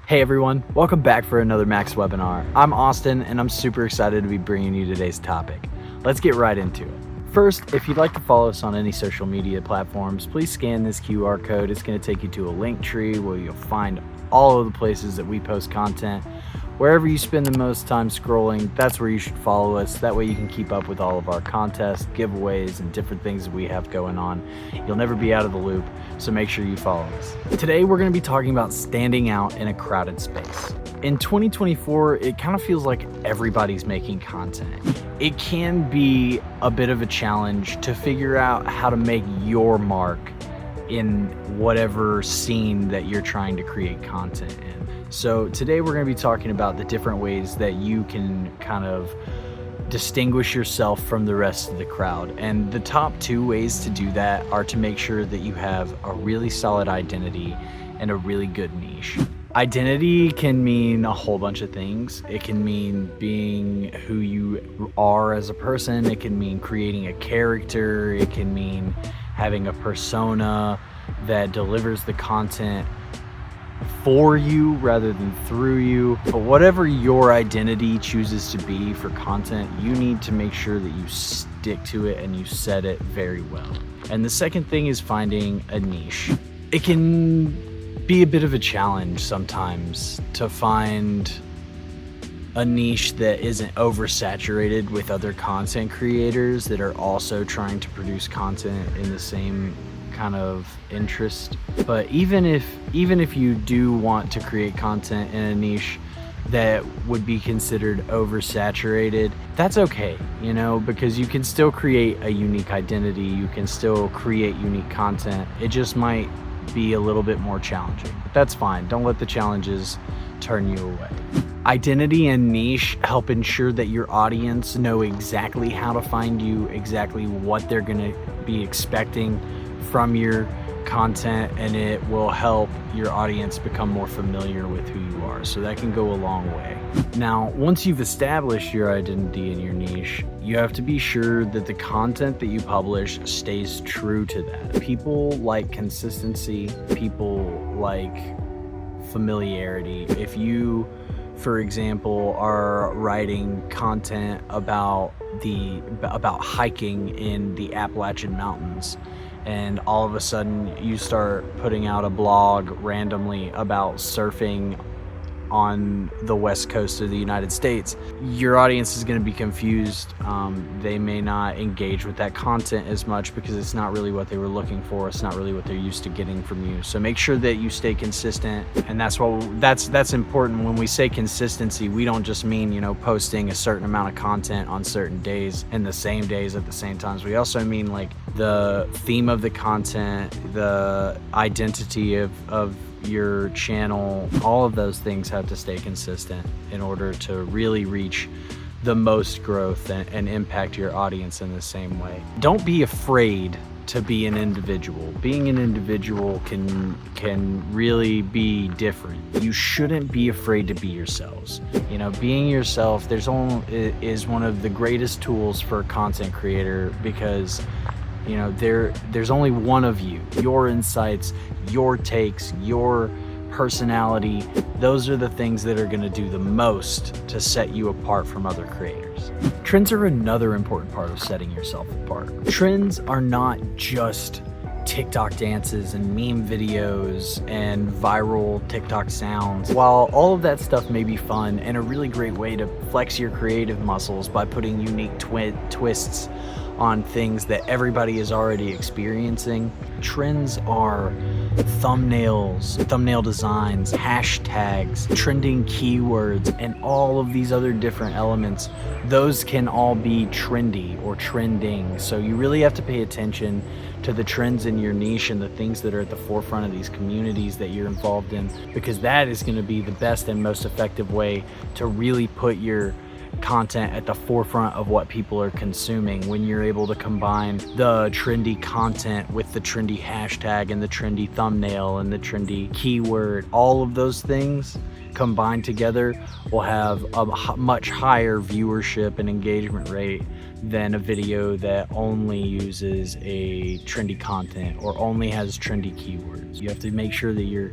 Hey everyone, welcome back for another MaxWebinar. I'm Austin and I'm super excited to be bringing you today's topic. Let's get right into it. First, if you'd like to follow us on any social media platforms, please scan this QR code. It's going to take you to a link tree where you'll find all of the places that we post content. Wherever you spend the most time scrolling, that's where you should follow us. That way you can keep up with all of our contests, giveaways, and different things that we have going on. You'll never be out of the loop, so make sure you follow us. Today we're going to be talking about standing out in a crowded space. In 2024, it kind of feels like everybody's making content. It can be a bit of a challenge to figure out how to make your mark in whatever scene that you're trying to create content in. So today we're going to be talking about the different ways that you can kind of distinguish yourself from the rest of the crowd. And the top two ways to do that are to make sure that you have a really solid identity and a really good niche. Identity can mean a whole bunch of things. It can mean being who you are as a person. It can mean creating a character. It can mean having a persona that delivers the content for you rather than through you. But whatever your identity chooses to be for content, you need to make sure that you stick to it and you set it very well. And the second thing is finding a niche. It can be a bit of a challenge sometimes to find a niche that isn't oversaturated with other content creators that are also trying to produce content in the same kind of interest. But even if you do want to create content in a niche that would be considered oversaturated, that's okay, you know, because you can still create a unique identity, you can still create unique content. It just might be a little bit more challenging, but that's fine. Don't let the challenges turn you away. Identity and niche help ensure that your audience know exactly how to find you, exactly what they're going to be expecting from your content, and it will help your audience become more familiar with who you are. So that can go a long way. Now, once you've established your identity and your niche, you have to be sure that the content that you publish stays true to that. People like consistency, people like familiarity. If you, for example, are writing content about hiking in the Appalachian Mountains, and all of a sudden you start putting out a blog randomly about surfing on the west coast of the United States, your audience is going to be confused. They may not engage with that content as much because it's not really what they were looking for. It's not really what they're used to getting from you. So make sure that you stay consistent, and that's important. When we say consistency, we don't just mean, you know, posting a certain amount of content on certain days and the same days at the same times. We also mean like the theme of the content, the identity of your channel. All of those things have to stay consistent in order to really reach the most growth and impact your audience in the same way. Don't be afraid to be an individual. Being an individual can really be different. You shouldn't be afraid to be yourselves. You know, being yourself is one of the greatest tools for a content creator, because you know, there's only one of you. Your insights, your takes, your personality, those are the things that are going to do the most to set you apart from other creators. Trends are another important part of setting yourself apart. Trends are not just TikTok dances and meme videos and viral TikTok sounds. While all of that stuff may be fun and a really great way to flex your creative muscles by putting unique twists on things that everybody is already experiencing, trends are thumbnails, thumbnail designs, hashtags, trending keywords, and all of these other different elements. Those can all be trendy or trending. So you really have to pay attention to the trends in your niche and the things that are at the forefront of these communities that you're involved in, because that is going to be the best and most effective way to really put your content at the forefront of what people are consuming. When you're able to combine the trendy content with the trendy hashtag and the trendy thumbnail and the trendy keyword, all of those things combined together will have a much higher viewership and engagement rate than a video that only uses a trendy content or only has trendy keywords. You have to make sure that you're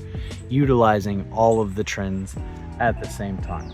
utilizing all of the trends at the same time.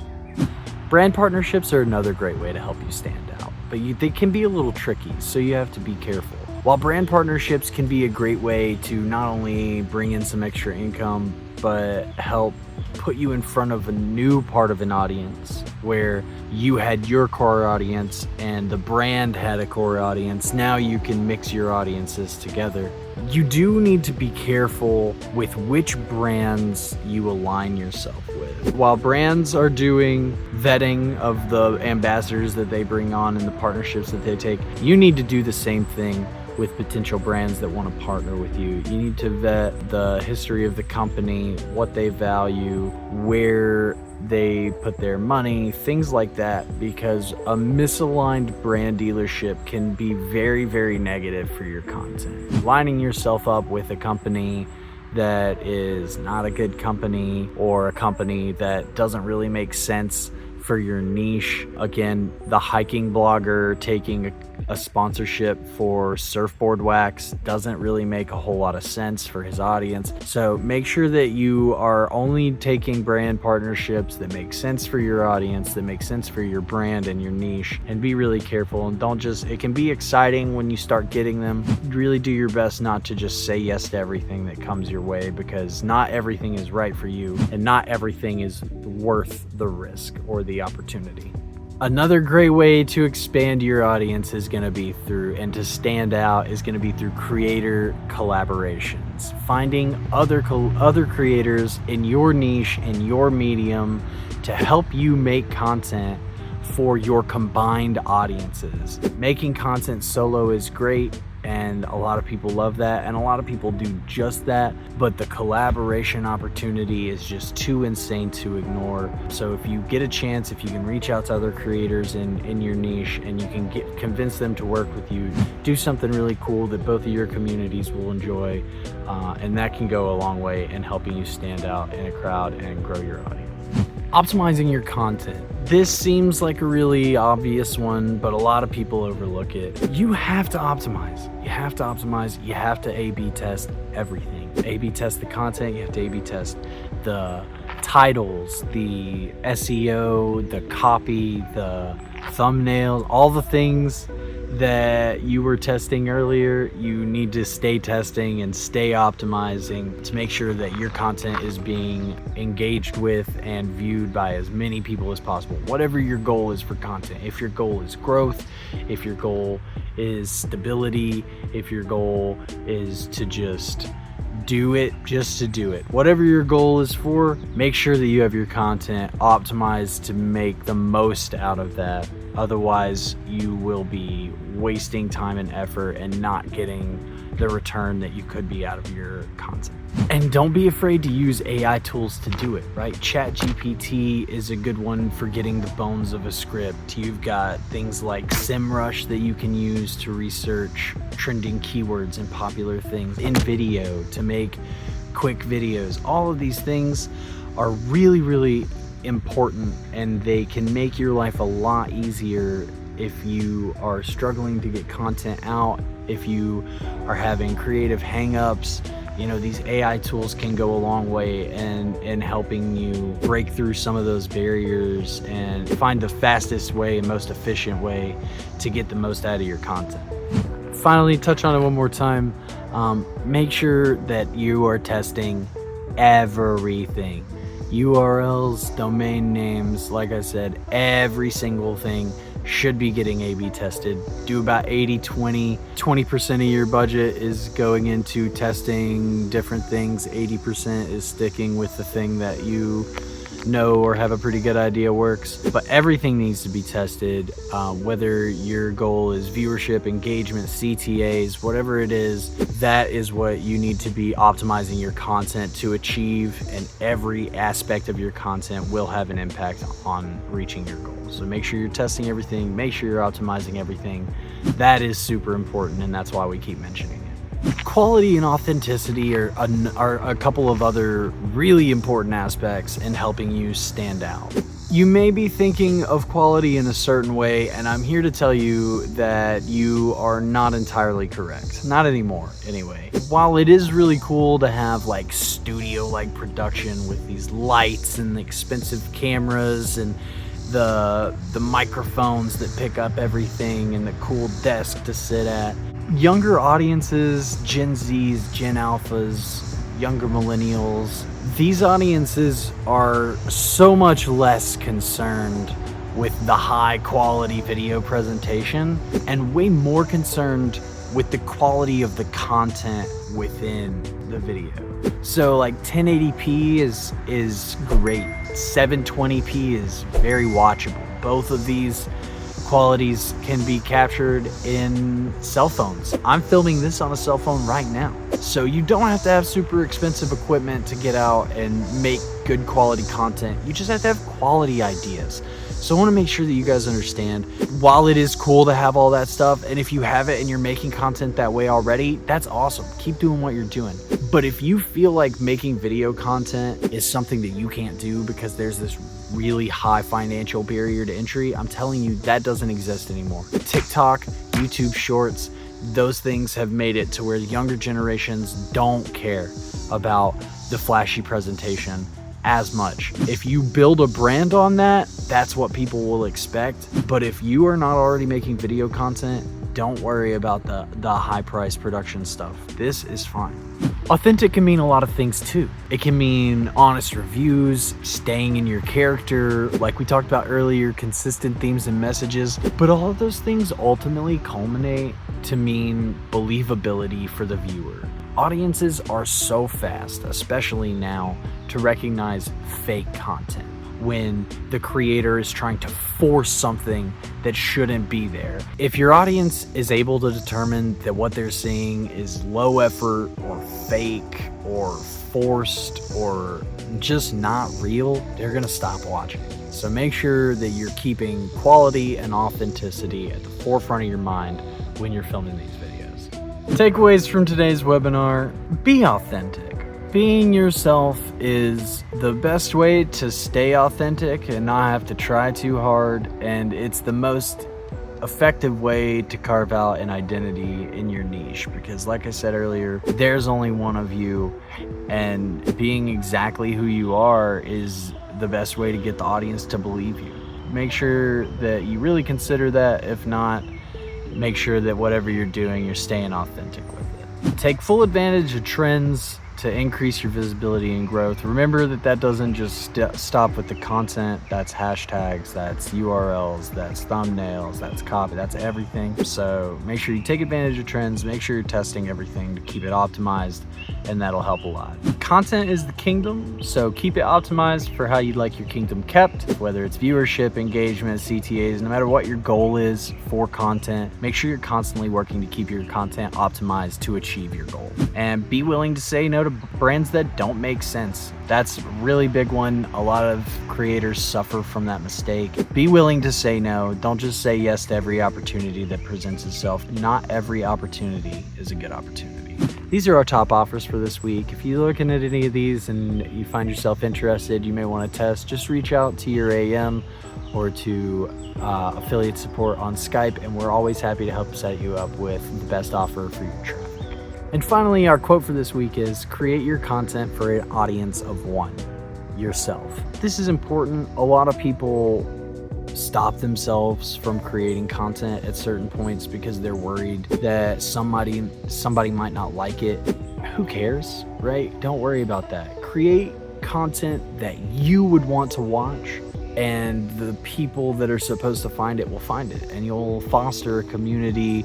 Brand partnerships are another great way to help you stand out, but they can be a little tricky, so you have to be careful. While brand partnerships can be a great way to not only bring in some extra income, but help put you in front of a new part of an audience where you had your core audience and the brand had a core audience. Now you can mix your audiences together. You do need to be careful with which brands you align yourself with. While brands are doing vetting of the ambassadors that they bring on and the partnerships that they take, you need to do the same thing with potential brands that want to partner with you. You need to vet the history of the company, what they value, where they put their money, things like that, because a misaligned brand dealership can be very, very negative for your content. Lining yourself up with a company that is not a good company or a company that doesn't really make sense for your niche. Again, the hiking blogger taking a sponsorship for surfboard wax doesn't really make a whole lot of sense for his audience. So make sure that you are only taking brand partnerships that make sense for your audience, that make sense for your brand and your niche, and be really careful. And don't just, it can be exciting when you start getting them. Really do your best not to just say yes to everything that comes your way, because not everything is right for you and not everything is worth the risk or the opportunity. Another great way to expand your audience is going to be through, and to stand out, is going to be through creator collaborations. Finding other creators in your niche, in your medium, to help you make content for your combined audiences. Making content solo is great, and a lot of people love that, and a lot of people do just that, but the collaboration opportunity is just too insane to ignore. So if you get a chance, if you can reach out to other creators in your niche and you can convince them to work with you, do something really cool that both of your communities will enjoy, and that can go a long way in helping you stand out in a crowd and grow your audience. Optimizing your content. This seems like a really obvious one, but a lot of people overlook it. You have to optimize. You have to optimize. You have to A/B test everything. A/B test the content. You have to A/B test the titles, the SEO, the copy, the thumbnails, all the things that you were testing earlier. You need to stay testing and stay optimizing to make sure that your content is being engaged with and viewed by as many people as possible. Whatever your goal is for content, if your goal is growth, if your goal is stability, if your goal is to just do it just to do it, whatever your goal is for, make sure that you have your content optimized to make the most out of that. Otherwise, you will be wasting time and effort and not getting the return that you could be out of your content. And don't be afraid to use AI tools to do it, right? ChatGPT is a good one for getting the bones of a script. You've got things like SEMrush that you can use to research trending keywords and popular things. In video to make quick videos. All of these things are really, really important, and they can make your life a lot easier if you are struggling to get content out, if you are having creative hang-ups. You know, these AI tools can go a long way in helping you break through some of those barriers and find the fastest way and most efficient way to get the most out of your content. Finally, touch on it one more time. Make sure that you are testing everything. URLs, domain names, like I said, every single thing should be getting A/B tested. Do about 80-20. 20% of your budget is going into testing different things. 80% is sticking with the thing that you know or have a pretty good idea works. But everything needs to be tested, whether your goal is viewership, engagement, CTAs, whatever it is, that is what you need to be optimizing your content to achieve, and every aspect of your content will have an impact on reaching your goals. So make sure you're testing everything, make sure you're optimizing everything. That is super important, and that's why we keep mentioning it. Quality and authenticity are a couple of other really important aspects in helping you stand out. You may be thinking of quality in a certain way, and I'm here to tell you that you are not entirely correct. Not anymore, anyway. While it is really cool to have like studio-like production with these lights and the expensive cameras and the microphones that pick up everything and the cool desk to sit at, younger audiences, Gen Zs, Gen Alphas, younger millennials, these audiences are so much less concerned with the high quality video presentation and way more concerned with the quality of the content within the video. So like 1080p is great. 720p is very watchable. Both of these qualities can be captured in cell phones. I'm filming this on a cell phone right now. So you don't have to have super expensive equipment to get out and make good quality content. You just have to have quality ideas. So I want to make sure that you guys understand, while it is cool to have all that stuff, and if you have it and you're making content that way already, that's awesome. Keep doing what you're doing. But if you feel like making video content is something that you can't do because there's this really high financial barrier to entry, I'm telling you, that doesn't exist anymore. TikTok, YouTube Shorts, those things have made it to where younger generations don't care about the flashy presentation as much. If you build a brand on that, that's what people will expect. But if you are not already making video content, don't worry about the high price production stuff. This is fine. Authentic can mean a lot of things too. It can mean honest reviews, staying in your character, like we talked about earlier, consistent themes and messages. But all of those things ultimately culminate to mean believability for the viewer. Audiences are so fast, especially now, to recognize fake content when the creator is trying to force something that shouldn't be there. If your audience is able to determine that what they're seeing is low effort or fake or forced or just not real, they're gonna stop watching. So make sure that you're keeping quality and authenticity at the forefront of your mind when you're filming these videos. Takeaways from today's webinar: be authentic. Being yourself is the best way to stay authentic and not have to try too hard, and it's the most effective way to carve out an identity in your niche, because like I said earlier, there's only one of you, and being exactly who you are is the best way to get the audience to believe you. Make sure that you really consider that. If not, make sure that whatever you're doing, you're staying authentic with it. Take full advantage of trends to increase your visibility and growth. Remember that doesn't just stop with the content. That's hashtags, that's URLs, that's thumbnails, that's copy, that's everything. So make sure you take advantage of trends, make sure you're testing everything to keep it optimized, and that'll help a lot. Content is the kingdom, so keep it optimized for how you'd like your kingdom kept, whether it's viewership, engagement, CTAs, no matter what your goal is for content, make sure you're constantly working to keep your content optimized to achieve your goal. And be willing to say no to brands that don't make sense. That's a really big one. A lot of creators suffer from that mistake. Be willing to say no. Don't just say yes to every opportunity that presents itself. Not every opportunity is a good opportunity. These are our top offers for this week. If you're looking at any of these and you find yourself interested, you may want to test, just reach out to your AM or to affiliate support on Skype, and we're always happy to help set you up with the best offer for your traffic. And finally, our quote for this week is: create your content for an audience of one, yourself. This is important. A lot of people stop themselves from creating content at certain points because they're worried that somebody might not like it. Who cares, right? Don't worry about that. Create content that you would want to watch, and the people that are supposed to find it will find it, and you'll foster a community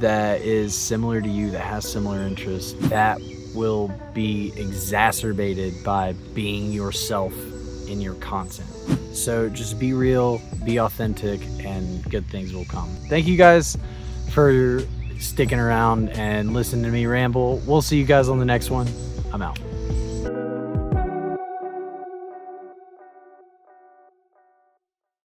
that is similar to you, that has similar interests, that will be exacerbated by being yourself in your content. So just be real, be authentic, and good things will come. Thank you guys for sticking around and listening to me ramble. We'll see you guys on the next one. I'm out.